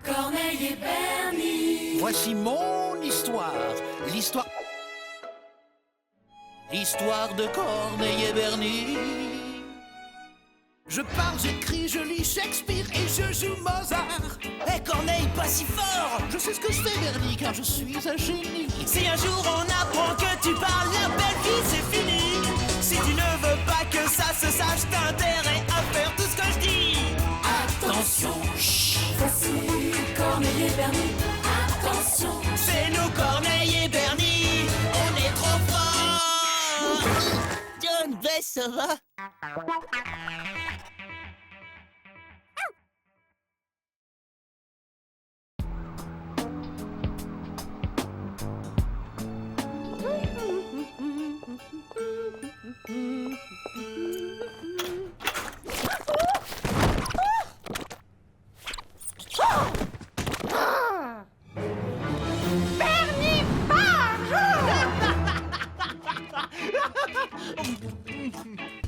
Corneille et Bernie. Voici mon histoire. L'histoire de Corneille et Bernie. Je parle, j'écris, je lis Shakespeare et je joue Mozart. Eh Corneille, pas si fort! Je sais ce que je fais, Bernie, car je suis un génie. Si un jour on apprend que tu parles, la belle vie c'est fini. Si tu ne veux pas que ça se sache, t'as intérêt à faire tout ce que je dis. Attention, chut. Voici Corneille et Bernie. Attention, C'est nous Corneille et Bernie, on est trop forts. John, Bess, ça va?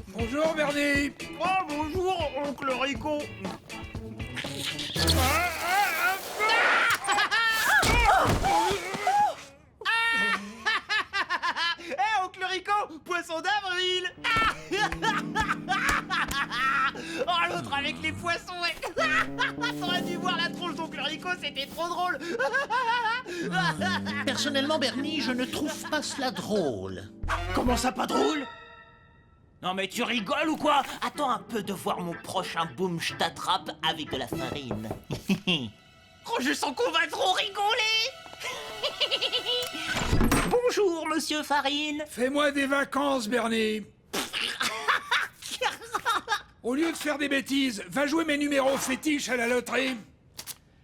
Bonjour Bernie. Oh, bonjour, oncle Rico. Eh, oncle Rico, poisson d'avril. Oh, l'autre avec les poissons, ouais. T'aurais dû voir la tronche d'oncle Rico, c'était trop drôle. Personnellement, Bernie, je ne trouve pas cela drôle. Comment ça, pas drôle? Non mais tu rigoles ou quoi? Attends un peu de voir mon prochain boom, je t'attrape avec de la farine. Oh, je sens qu'on va trop rigoler. Bonjour monsieur Farine. Fais-moi des vacances Bernie. Au lieu de faire des bêtises, va jouer mes numéros fétiches à la loterie.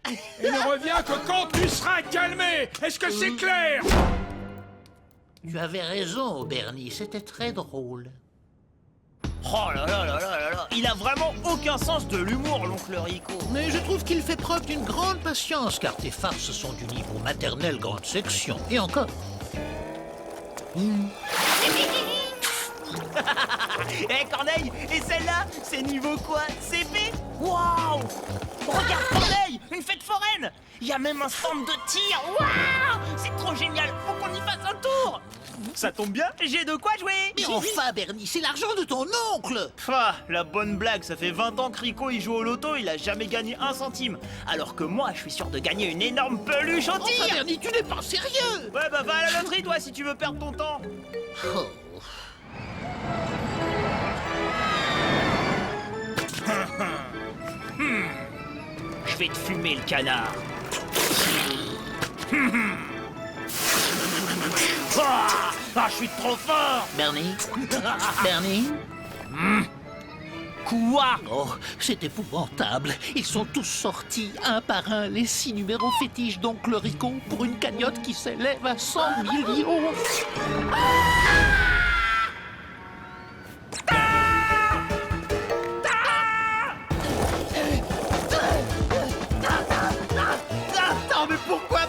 Et ne reviens que quand tu seras calmé. Est-ce que c'est clair? Tu avais raison, Bernie, c'était très drôle. Oh là là là là là là. Il a vraiment aucun sens de l'humour, l'oncle Rico. Mais je trouve qu'il fait preuve d'une grande patience, car tes farces sont du niveau maternelle grande section. Et encore. Eh Corneille, et celle-là, c'est niveau quoi? CP? Waouh! Regarde Corneille, une fête foraine! Il y a même un stand de tir! Waouh! C'est trop génial, faut qu'on y fasse un tour! Ça tombe bien, j'ai de quoi jouer! Mais enfin, Bernie, c'est l'argent de ton oncle! Ah, la bonne blague, ça fait 20 ans que Rico il joue au loto, il a jamais gagné un centime. Alors que moi, je suis sûr de gagner une énorme peluche au tir! Enfin, Bernie, tu n'es pas sérieux! Ouais, bah va à la loterie toi si tu veux perdre ton temps! Oh. Je vais te fumer le canard! Ah, je suis trop fort! Bernie? Bernie? Quoi? Oh, c'est épouvantable. Ils sont tous sortis, un par un, les 6 numéros fétiches d'oncle Rico pour une cagnotte qui s'élève à 100 millions. Non mais pourquoi?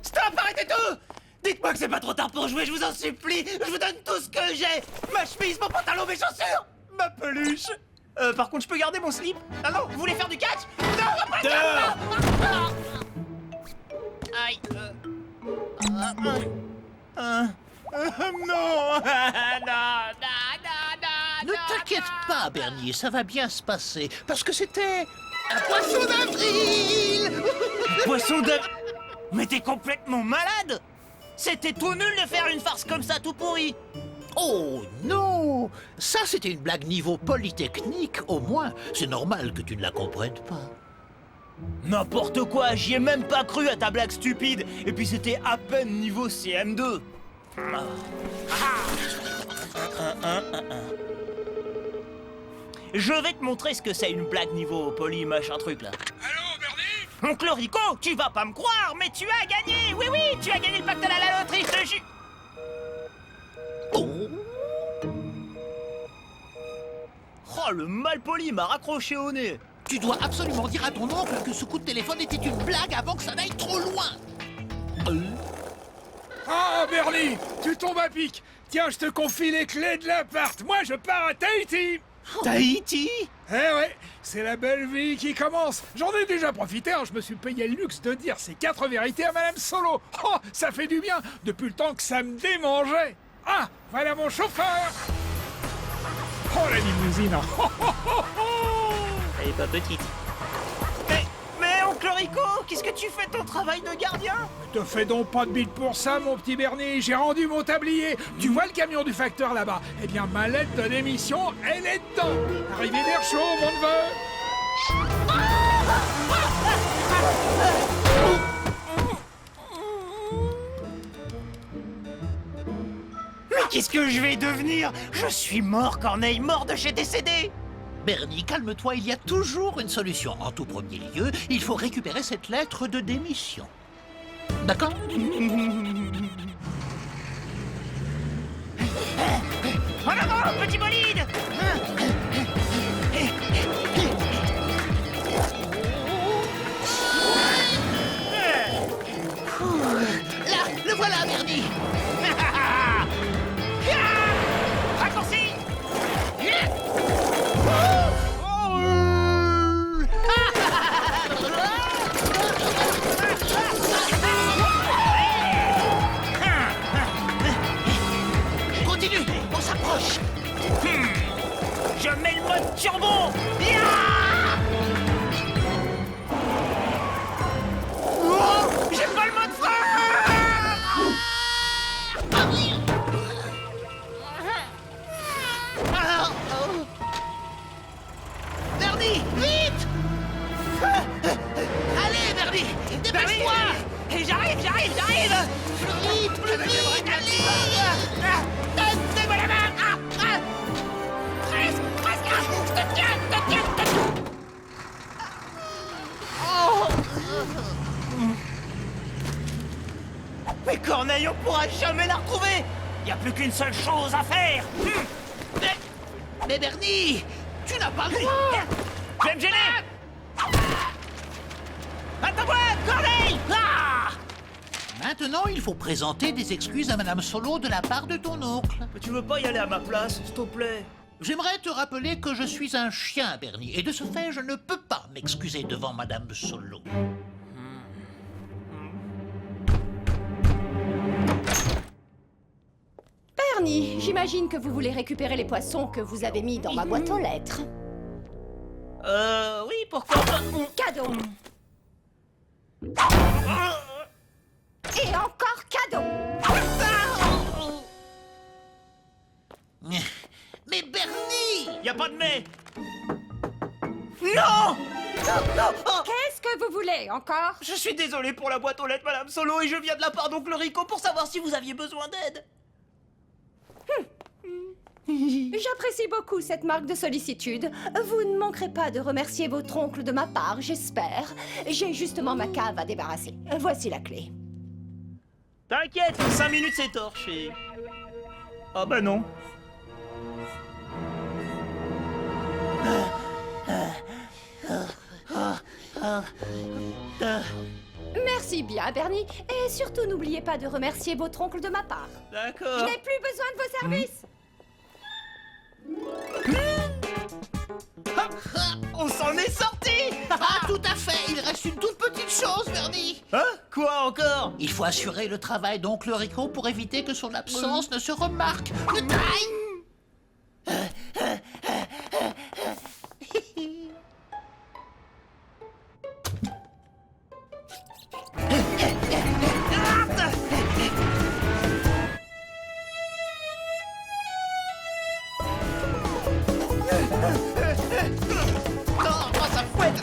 Stop, arrêtez tout! Dites-moi que c'est pas trop tard pour jouer, je vous en supplie! Je vous donne tout ce que j'ai! Ma chemise, mon pantalon, mes chaussures! Ma peluche! Par contre, je peux garder mon slip? Ah non, vous voulez faire du catch? Non, pas ça! Aïe, non! Ne t'inquiète pas, Bernie, ça va bien se passer, parce que c'était un poisson d'avril. Poisson de... Mais t'es complètement malade! C'était tout nul de faire une farce comme ça, tout pourri! Oh non! Ça, c'était une blague niveau Polytechnique, au moins. C'est normal que tu ne la comprennes pas. N'importe quoi, j'y ai même pas cru à ta blague stupide! Et puis c'était à peine niveau CM2! Je vais te montrer ce que c'est une blague niveau poly machin truc là. Allô Bernie? Oncle Rico, tu vas pas me croire, mais tu as gagné! Oui, oui, tu as gagné le pactole à la loterie, je te jure! Oh! Oh, le malpoli m'a raccroché au nez! Tu dois absolument dire à ton oncle que ce coup de téléphone était une blague avant que ça n'aille trop loin. Ah Bernie, tu tombes à pic. Tiens, je te confie les clés de l'appart. Moi, je pars à Tahiti. Tahiti? Eh ouais, c'est la belle vie qui commence. J'en ai déjà profité, hein. Je me suis payé le luxe de dire ces 4 vérités à Madame Solo. Oh, ça fait du bien, depuis le temps que ça me démangeait. Ah, voilà mon chauffeur. Oh, la limousine. Oh, oh, oh, oh. Elle est pas petite. Mais oncle Rico, qu'est-ce que tu fais de ton travail de gardien? Te fais donc pas de bide pour ça, mon petit Bernie. J'ai rendu mon tablier. Tu vois le camion du facteur là-bas? Eh bien, ma lettre de démission, elle est dedans. Arrivé d'air chaud, mon neveu. Mais qu'est-ce que je vais devenir? Je suis mort, Corneille, mort de chez décédé. Bernie, calme-toi, il y a toujours une solution. En tout premier lieu, il faut récupérer cette lettre de démission. D'accord? En avant, petit bolide! Là, le voilà, Bernie. Raccourci! Continue, on s'approche. Je mets le mode turbo! Oh, j'ai pas le mode frein! Bernie, vite. Allez, Bernie, dépêche-toi. Et j'arrive! Plus vite, allez. Donne-moi la main! Presque! Je te tiens! Mais Corneille, on pourra jamais la retrouver! Y a plus qu'une seule chose à faire! Mais Bernie, tu n'as pas le droit. Tu vas me gêner! Attends-moi, Corneille! Ah! Maintenant, il faut présenter des excuses à Madame Solo de la part de ton oncle. Mais tu veux pas y aller à ma place, s'il te plaît? J'aimerais te rappeler que je suis un chien, Bernie, et de ce fait, je ne peux pas m'excuser devant Madame Solo. Bernie, j'imagine que vous voulez récupérer les poissons que vous avez mis dans ma boîte aux lettres. Oui, pourquoi pas? Cadeau. Et encore cadeau. Mais Bernie! Y a pas de mais! Non! Qu'est-ce que vous voulez encore? Je suis désolé pour la boîte aux lettres, Madame Solo, et je viens de la part d'oncle Rico pour savoir si vous aviez besoin d'aide. J'apprécie beaucoup cette marque de sollicitude. Vous ne manquerez pas de remercier votre oncle de ma part, j'espère. J'ai justement ma cave à débarrasser. Voici la clé. T'inquiète, 5 minutes c'est torché. Ah bah non. Merci bien, Bernie. Et surtout, n'oubliez pas de remercier votre oncle de ma part. Je D'accord. n'ai plus besoin de vos services. On s'en est sorti! Ah, tout à fait! Il reste une toute petite chose, Bernie! Hein? Quoi encore? Il faut assurer le travail d'oncle Rico pour éviter que son absence ne se remarque. Le time! Non, pas sa fouette!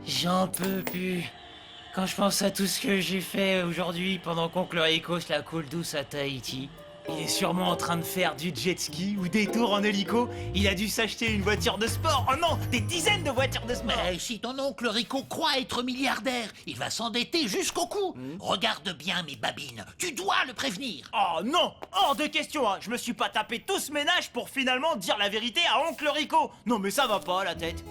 J'en peux plus. Quand je pense à tout ce que j'ai fait aujourd'hui pendant qu'oncle Rico se la coule douce à Tahiti. Il est sûrement en train de faire du jet ski ou des tours en hélico. Il a dû s'acheter une voiture de sport. Oh non, des dizaines de voitures de sport. Mais si ton oncle Rico croit être milliardaire, il va s'endetter jusqu'au cou. Regarde bien mes babines, tu dois le prévenir. Oh non, hors de question, hein. Je me suis pas tapé tout ce ménage pour finalement dire la vérité à oncle Rico. Non mais ça va pas la tête.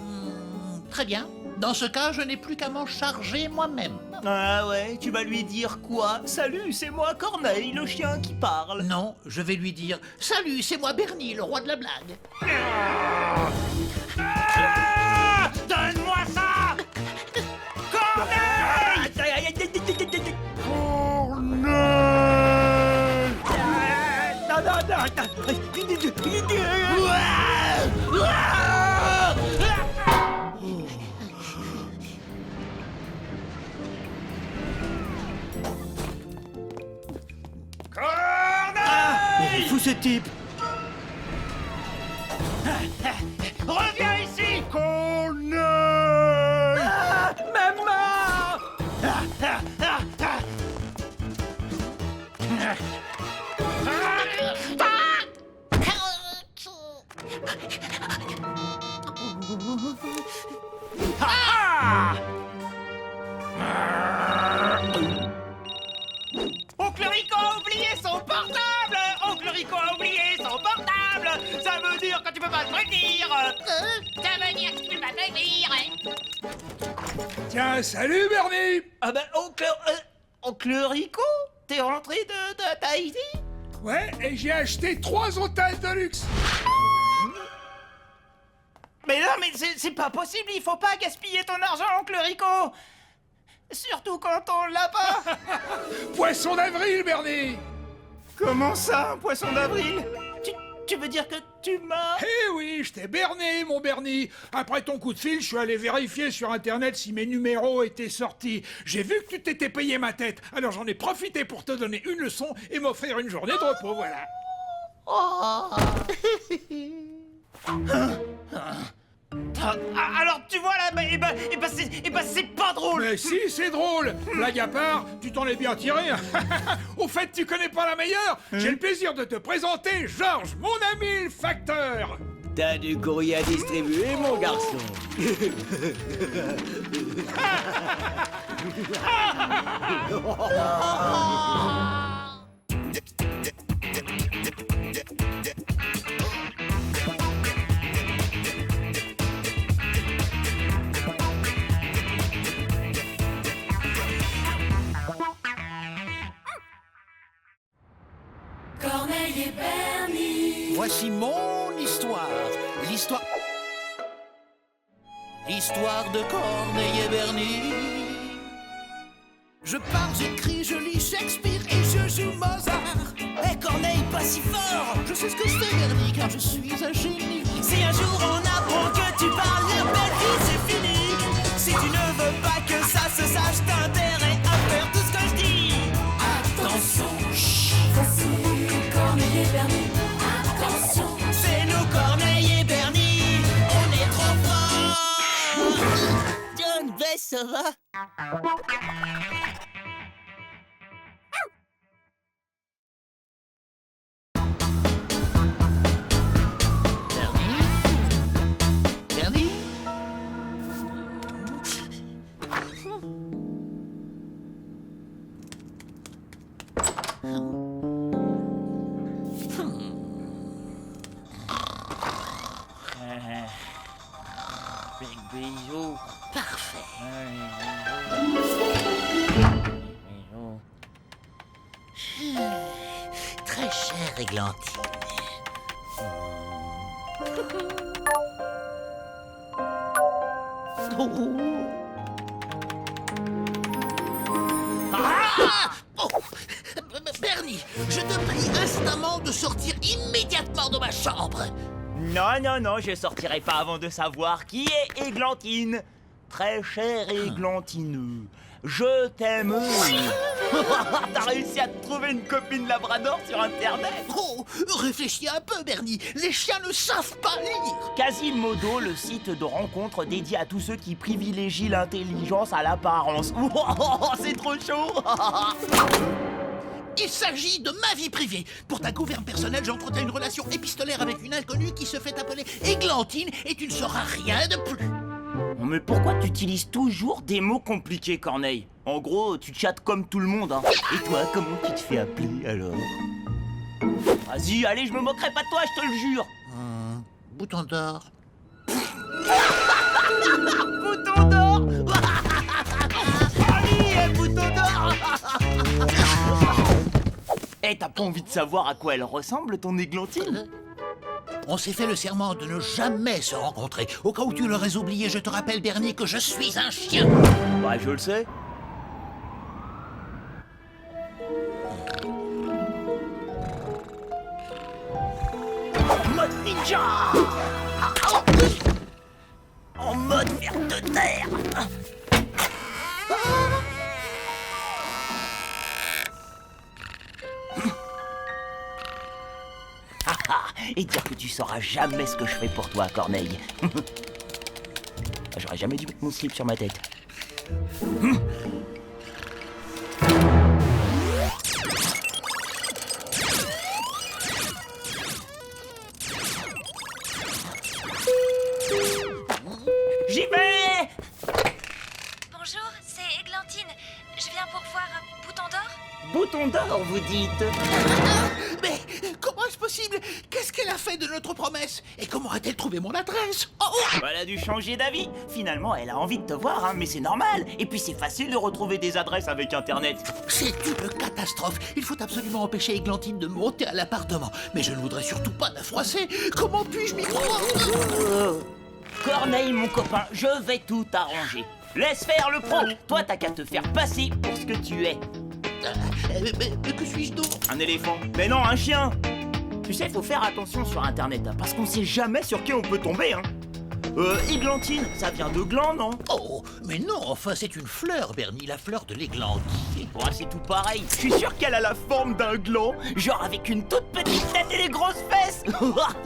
Très bien. Dans ce cas, je n'ai plus qu'à m'en charger moi-même. Ah ouais, tu vas lui dire quoi? Salut, c'est moi Corneille, le chien qui parle. Non, je vais lui dire « Salut, c'est moi Bernie, le roi de la blague. Ah, donne-moi ça! Corneille! Non, non, non, Corneille! Fou ce type! Reviens ici! Corneille! Maman! Oncle Rico a oublié son portable! Oncle Rico a oublié son portable! Ça veut dire que tu peux pas le prévenir! Ça veut dire que tu peux pas prévenir. Tiens, salut Bernie! Ah ben, oncle Rico? T'es rentré de Tahiti? Ouais, et j'ai acheté 3 hôtels de luxe. Mais non, mais c'est pas possible, il faut pas gaspiller ton argent, oncle Rico! Surtout quand on l'a pas! Poisson d'avril, Bernie! Comment ça, un poisson d'avril? Tu veux dire que tu m'as... Eh oui, je t'ai berné, mon Bernie. Après ton coup de fil, je suis allé vérifier sur Internet si mes numéros étaient sortis. J'ai vu que tu t'étais payé ma tête, alors j'en ai profité pour te donner une leçon et m'offrir une journée de repos, voilà. Alors tu vois là, c'est pas drôle! Mais si, c'est drôle. Blague à part, tu t'en es bien tiré. Au fait, tu connais pas la meilleure? J'ai le plaisir de te présenter Georges, mon ami le facteur. T'as du courrier à distribuer, mon garçon. Corneille et Bernie. Voici mon histoire. L'histoire de Corneille et Bernie. Je parle, j'écris, je lis Shakespeare et je joue Mozart. Hé Corneille, pas si fort! Je sais ce que je fais, Bernie, car je suis un génie. Si un jour on apprend que tu parles, la belle vie c'est fini! Si tu ne veux pas que ça se sache, t'as intérêt à faire tout ce que je dis! Attention, chut. Voici Corneille et Bernie. Attention. C'est nous Corneille et Bernie, on est trop forts! John, ben ça va? Bernie? Big bisous. Parfait. Très chère Églantine. Ah! Oh! Bernie, je te prie instamment de sortir immédiatement de ma chambre. Non, non, non, je sortirai pas avant de savoir qui est Églantine. Très chère Églantine, je t'aime. T'as réussi à te trouver une copine labrador sur Internet? Oh, réfléchis un peu, Bernie. Les chiens ne savent pas lire. Quasimodo, le site de rencontre dédié à tous ceux qui privilégient l'intelligence à l'apparence. Oh, c'est trop chaud. Il s'agit de ma vie privée. Pour ta gouverne personnelle, j'entretiens une relation épistolaire avec une inconnue qui se fait appeler Églantine et tu ne sauras rien de plus. Mais pourquoi tu utilises toujours des mots compliqués, Corneille? En gros, tu chattes comme tout le monde, hein. Et toi, comment tu te fais appeler, alors? Vas-y, allez, je me moquerai pas de toi, je te le jure. Bouton d'or. Bouton d'or. Allez, bouton d'or. Eh, t'as pas envie de savoir à quoi elle ressemble, ton Églantine? On s'est fait le serment de ne jamais se rencontrer. Au cas où tu l'aurais oublié, je te rappelle, Bernie, que je suis un chien. Bah, je le sais. Mode ninja. En mode ver de terre. Et dire que tu sauras jamais ce que je fais pour toi, Corneille. J'aurais jamais dû mettre mon slip sur ma tête. J'y vais! Bonjour, c'est Églantine. Je viens pour voir Bouton d'or. Bouton d'or, vous dites? Mais comment est-ce possible? Qu'est-ce qu'elle a fait de notre promesse? Et comment a-t-elle trouvé mon adresse? Elle a dû changer d'avis. Finalement, elle a envie de te voir, hein, mais c'est normal. Et puis c'est facile de retrouver des adresses avec Internet. C'est une catastrophe. Il faut absolument empêcher Églantine de monter à l'appartement. Mais je ne voudrais surtout pas la froisser. Comment puis-je m'y prendre? Corneille, mon copain, je vais tout arranger. Laisse faire le pro. Toi, t'as qu'à te faire passer pour ce que tu es. Mais que suis-je donc? Un éléphant? Mais non, un chien! Tu sais, faut faire attention sur Internet, hein, parce qu'on sait jamais sur qui on peut tomber, hein. Églantine, ça vient de gland, non? Oh, mais non, enfin, c'est une fleur, Bernie, la fleur de l'églantine. Ouais, c'est tout pareil. Je suis sûr qu'elle a la forme d'un gland, genre avec une toute petite tête et des grosses fesses.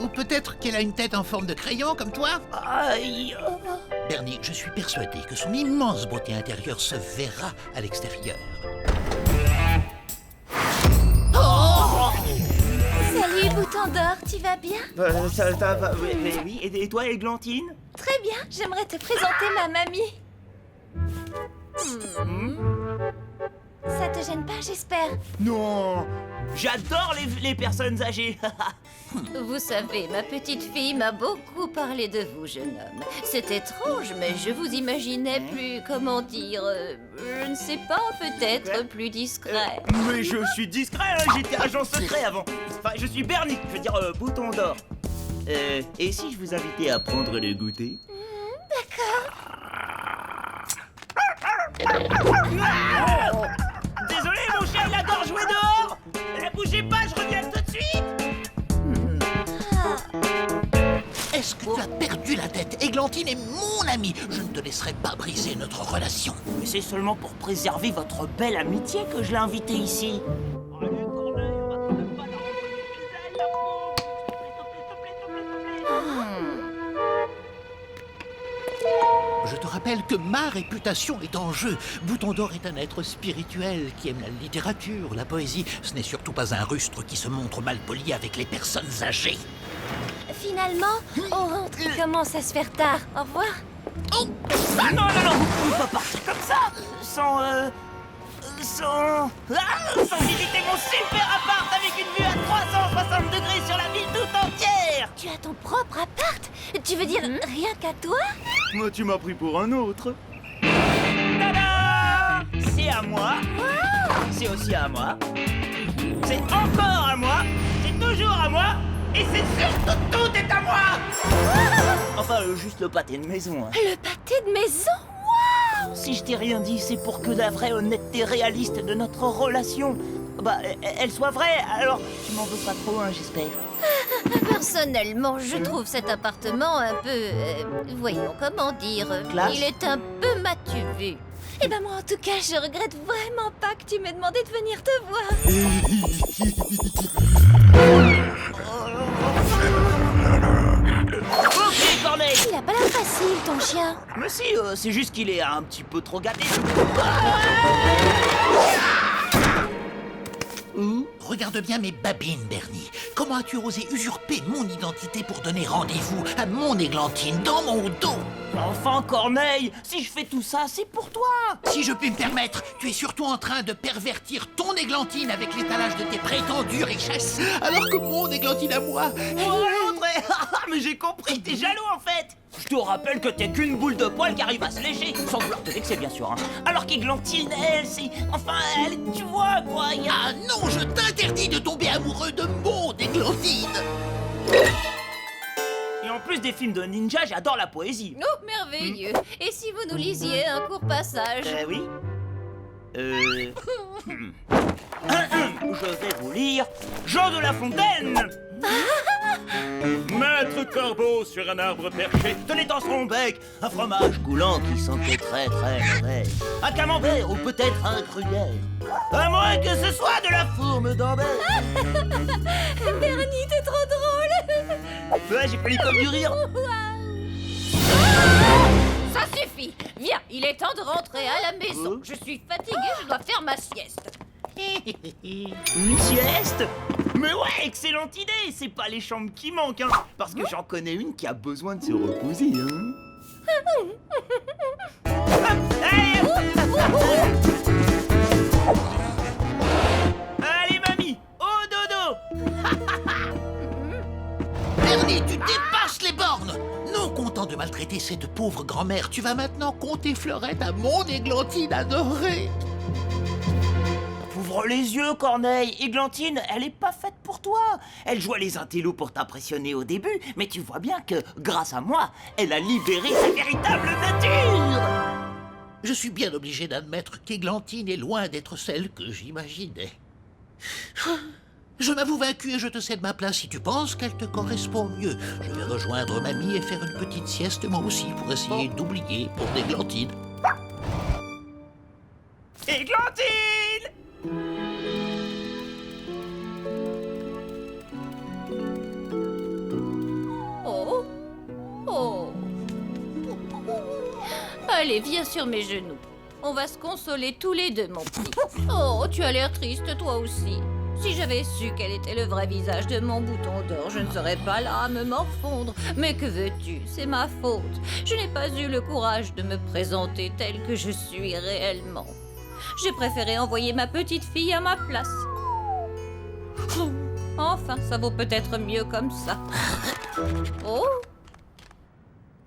Ou peut-être qu'elle a une tête en forme de crayon, comme toi? Aïe. Bernie, je suis persuadé que son immense beauté intérieure se verra à l'extérieur. Salut Bouton d'or, tu vas bien? Ça va, oui. Et toi, Églantine? Très bien, j'aimerais te présenter ma mamie. Ça te gêne pas, j'espère? Non, j'adore les personnes âgées. Vous savez, ma petite fille m'a beaucoup parlé de vous, jeune homme. C'est étrange, mais je vous imaginais plus, comment dire, je ne sais pas, peut-être plus discret. Mais je suis discret, hein, j'étais agent secret avant. Enfin, je suis Bernie, je veux dire Bouton d'or. Et si je vous invitais à prendre le goûter? D'accord. Désolé, mon chien, il adore jouer dehors. Ne bougez pas, je reviens tout de suite. Est-ce que tu as perdu la tête? Églantine est mon amie. Je ne te laisserai pas briser notre relation. Mais c'est seulement pour préserver votre belle amitié que je l'ai invité ici. Je te rappelle que ma réputation est en jeu. Bouton d'or est un être spirituel qui aime la littérature, la poésie. Ce n'est surtout pas un rustre qui se montre malpoli avec les personnes âgées. Finalement, on rentre, il commence à se faire tard. Au revoir. Ah non, vous pouvez pas partir comme ça, sans visiter mon super appart avec une vue à 360 degrés sur la ville tout entière. Tu as ton propre appart? Tu veux dire rien qu'à toi? Moi, tu m'as pris pour un autre. Tada! C'est à moi. C'est aussi à moi. C'est encore à moi. C'est toujours à moi. Et c'est surtout tout est à moi. Enfin, juste le pâté de maison. Hein. Le pâté de maison? Waouh! Si je t'ai rien dit, c'est pour que la vraie honnêteté réaliste de notre relation, elle soit vraie. Alors, tu m'en veux pas trop, hein, j'espère. Personnellement, je trouve cet appartement un peu... voyons, comment dire... Classe. Il est un peu m'as-tu vu. Eh ben moi, en tout cas, je regrette vraiment pas que tu m'aies demandé de venir te voir. Ok, Corneille. Il a pas l'air facile, ton chien. Mais si, c'est juste qu'il est un petit peu trop gâté. regarde bien mes babines, Bernie. Comment as-tu osé usurper mon identité pour donner rendez-vous à mon Églantine dans mon dos? Enfin, Corneille, si je fais tout ça, c'est pour toi. Si je puis me permettre, tu es surtout en train de pervertir ton Églantine avec l'étalage de tes prétendues richesses, alors que mon Églantine à moi... Oh, André, mais j'ai compris, t'es jaloux en fait. Je te rappelle que t'es qu'une boule de poil qui arrive à se lécher, sans vouloir te vexer bien sûr. Hein. Alors qu'Églantine, elle, c'est... Enfin, elle, tu vois quoi, y a... Ah non, je t'interdis de tomber amoureux de mon Églantine. Et en plus des films de ninja, j'adore la poésie. Oh, merveilleux. Et si vous nous lisiez un court passage? Oui. Je vais vous lire Jean de La Fontaine. Maître corbeau sur un arbre perché tenait dans son bec un fromage coulant qui sentait très très mauvais. Un camembert ou peut-être un gruyère, à moins que ce soit de la fourme d'Ambert. Bernie, t'es trop drôle. Ouais, j'ai failli comme du rire. Ça suffit. Viens, il est temps de rentrer à la maison. Je suis fatiguée, je dois faire ma sieste. Une sieste? Mais ouais, excellente idée. C'est pas les chambres qui manquent, hein. Parce que j'en connais une qui a besoin de se reposer, hein. Allez, mamie, au dodo. Bernie, tu dépasses les bornes. Non content de maltraiter cette pauvre grand-mère, tu vas maintenant compter fleurettes à mon Églantine adorée. Ouvre les yeux, Corneille. Églantine, elle est pas faite pour toi. Elle jouait les intellos pour t'impressionner au début, mais tu vois bien que, grâce à moi, elle a libéré sa véritable nature. Je suis bien obligé d'admettre qu'Églantine est loin d'être celle que j'imaginais. Je m'avoue vaincu et je te cède ma place si tu penses qu'elle te correspond mieux. Je vais rejoindre mamie et faire une petite sieste moi aussi pour essayer d'oublier mon Églantine. Églantine! Oh. Oh. Allez, viens sur mes genoux. On va se consoler tous les deux, mon petit. Oh, tu as l'air triste, toi aussi. Si j'avais su quel était le vrai visage de mon bouton d'or, je ne serais pas là à me morfondre. Mais que veux-tu? C'est ma faute. Je n'ai pas eu le courage de me présenter telle que je suis réellement. J'ai préféré envoyer ma petite fille à ma place. Enfin, ça vaut peut-être mieux comme ça. Oh!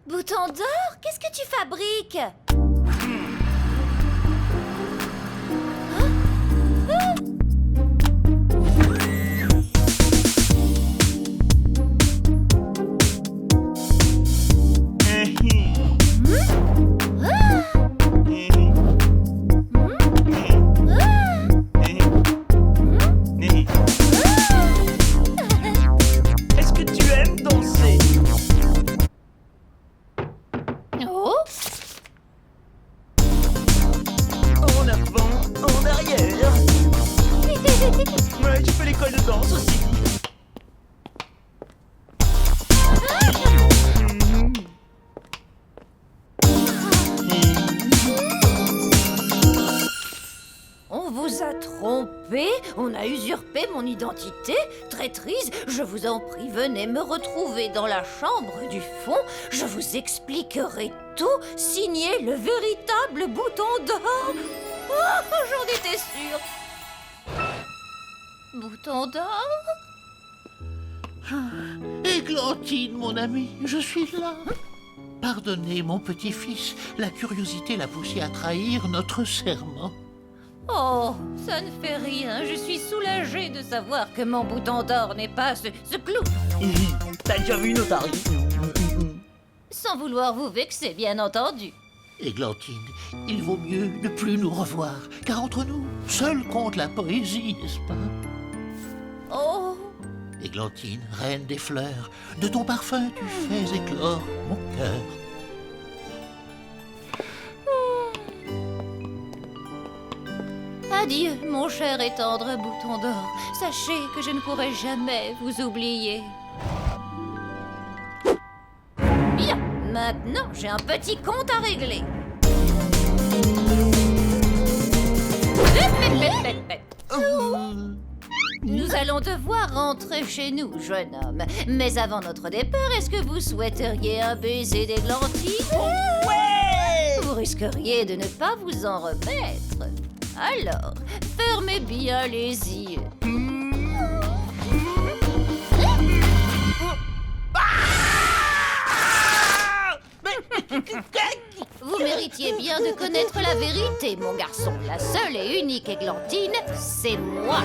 Bouton d'or, qu'est-ce que tu fabriques? Est-ce que tu aimes danser? Oh! En avant, en arrière. Ouais, tu fais l'école de danse aussi. On vous a trompé, on a usurpé mon identité. Traîtrise, je vous en prie, venez me retrouver dans la chambre du fond. Je vous expliquerai tout. Signez le véritable bouton d'or. Oh, j'en étais sûre. Bouton d'or? Églantine, mon ami, je suis là. Pardonnez, mon petit-fils, la curiosité l'a poussé à trahir notre serment. Oh, ça ne fait rien. Je suis soulagée de savoir que mon bouton d'or n'est pas ce clou. T'as déjà vu une otarie? Sans vouloir vous vexer, bien entendu. Églantine, il vaut mieux ne plus nous revoir, car entre nous, seul compte la poésie, n'est-ce pas? Oh, Églantine, reine des fleurs, de ton parfum tu fais éclore mon cœur. adieu, mon cher et tendre bouton d'or. Sachez que je ne pourrai jamais vous oublier. Bien, maintenant j'ai un petit compte à régler. allons devoir rentrer chez nous, jeune homme. Mais avant notre départ, est-ce que vous souhaiteriez un baiser d'Églantine? Ouais! Vous risqueriez de ne pas vous en remettre. Alors, fermez bien les yeux. Vous méritiez bien de connaître la vérité, mon garçon. La seule et unique Églantine, c'est moi.